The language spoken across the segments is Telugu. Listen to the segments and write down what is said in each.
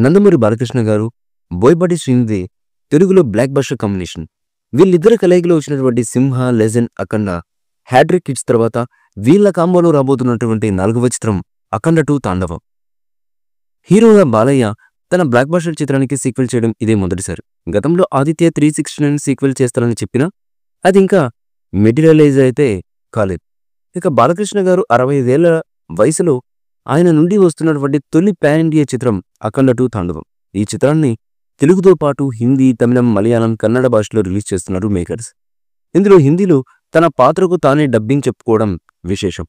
నందమూరి బాలకృష్ణ గారు, బోయపాటి శ్రీనిధి తెలుగులో బ్లాక్ బస్టర్ కాంబినేషన్. వీళ్ళిద్దరి కలయికలో వచ్చినటువంటి సింహ, లెజెండ్, అఖండ హ్యాట్రిక్ హిట్స్ తర్వాత వీళ్ళ కాంబోలో రాబోతున్నటువంటి 4వ చిత్రం అఖండ 2 తాండవం. హీరోగా బాలయ్య తన బ్లాక్ బస్టర్ చిత్రానికి సీక్వెల్ చేయడం ఇదే మొదటిసారి. గతంలో ఆదిత్య 369 సీక్వెల్ చేస్తారని చెప్పినా అది ఇంకా మెటీరియలైజ్ అయితే కాలేదు. ఇక బాలకృష్ణ గారు 65 ఏళ్ల వయసులో ఆయన నుండి వస్తున్నటువంటి తొలి పాన్ ఇండియా చిత్రం అఖండ 2 తాండవం. ఈ చిత్రాన్ని తెలుగుతో పాటు హిందీ, తమిళం, మలయాళం, కన్నడ భాషలో రిలీజ్ చేస్తున్నారు మేకర్స్. ఇందులో హిందీలో తన పాత్రకు తానే డబ్బింగ్ చెప్పుకోవడం విశేషం.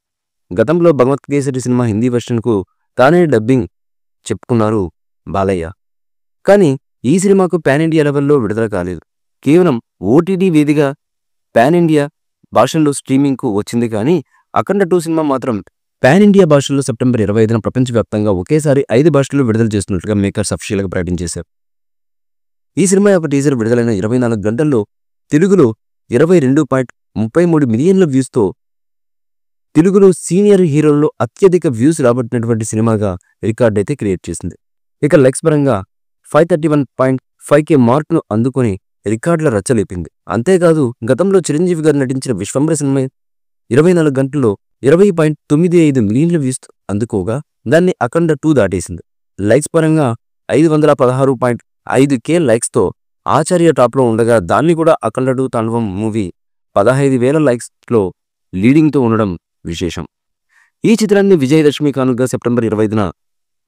గతంలో భగవత్ కేసరి సినిమా హిందీ వెర్షన్కు తానే డబ్బింగ్ చెప్పుకున్నారు బాలయ్య. కానీ ఈ సినిమాకు పాన్ ఇండియా లెవెల్లో విడుదల కాలేదు. కేవలం ఓటీటీ వేదిగా పాన్ ఇండియా భాషల్లో స్ట్రీమింగ్కు వచ్చింది. కానీ అఖండ 2 సినిమా మాత్రం పాన్ ఇండియా భాషల్లో సెప్టెంబర్ 25న ప్రపంచవ్యాప్తంగా ఒకేసారి 5 భాషల్లో విడుదల చేస్తున్నట్లుగా మేకర్స్ అఫీషియల్గా ప్రకటించేశారు. ఈ సినిమా యొక్క టీజర్ విడుదలైన 24 గంటల్లో తెలుగులో 22.33 మిలియన్ల వ్యూస్తో తెలుగులో సీనియర్ హీరోల్లో అత్యధిక వ్యూస్ రాబట్టినటువంటి సినిమాగా రికార్డైతే క్రియేట్ చేసింది. ఇక లైక్స్ పరంగా 531.5K మార్క్ను అందుకొని రికార్డుల రచ్చలేపింది. అంతేకాదు గతంలో చిరంజీవి గారు నటించిన విశ్వంబర సినిమా 24 గంటల్లో 20.95 మిలియన్ల వ్యూస్ అందుకోగా దాన్ని అఖండ 2 దాటేసింది. లైక్స్ పరంగా 516.5K లైక్స్తో ఆచార్య టాప్లో ఉండగా దాన్ని కూడా అఖండ 2 తాండవం మూవీ 15,000 లైక్స్లో లీడింగ్తో ఉండడం విశేషం. ఈ చిత్రాన్ని విజయదశమి కానుకగా సెప్టెంబర్ 25న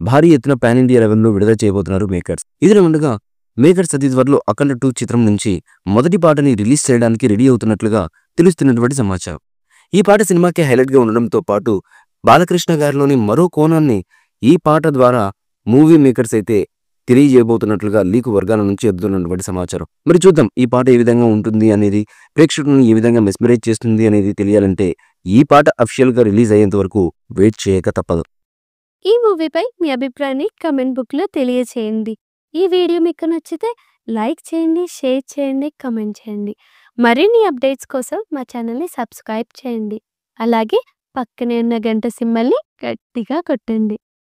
భారీ ఎత్తున పాన్ ఇండియా లెవెల్లో విడుదల చేయబోతున్నారు మేకర్స్. ఇదిలా ఉండగా మేకర్స్ అతి త్వరలో అఖండ 2 చిత్రం నుంచి మొదటి పాటని రిలీజ్ చేయడానికి రెడీ అవుతున్నట్లుగా తెలుస్తున్నటువంటి సమాచారం. ఈ పాట సినిమాకి హైలైట్గా ఉండడంతో పాటు బాలకృష్ణ గారిలోని మరో కోణాన్ని ఈ పాట ద్వారా మూవీ మేకర్స్ అయితే తెలియజేయబోతున్నట్లుగా లీకు వర్గాల నుంచి ఎదుగుతున్నటువంటి సమాచారం. మరి చూద్దాం ఈ పాట ఏ విధంగా ఉంటుంది అనేది, ప్రేక్షకులను ఏ విధంగా మెస్మరైజ్ చేస్తుంది అనేది తెలియాలంటే ఈ పాట అఫీషియల్గా రిలీజ్ అయ్యేంత వరకు వెయిట్ చేయక తప్పదు. ఈ మూవీపై మీ అభిప్రాయాన్ని కమెంట్ బుక్లో తెలియచేయండి. ఈ వీడియో మీకు నచ్చితే లైక్ చేయండి, షేర్ చేయండి, కమెంట్ చేయండి. మరిన్ని అప్డేట్స్ కోసం మా ఛానల్ని సబ్స్క్రైబ్ చేయండి. అలాగే పక్కనే ఉన్న గంట సింబల్ని గట్టిగా కొట్టండి.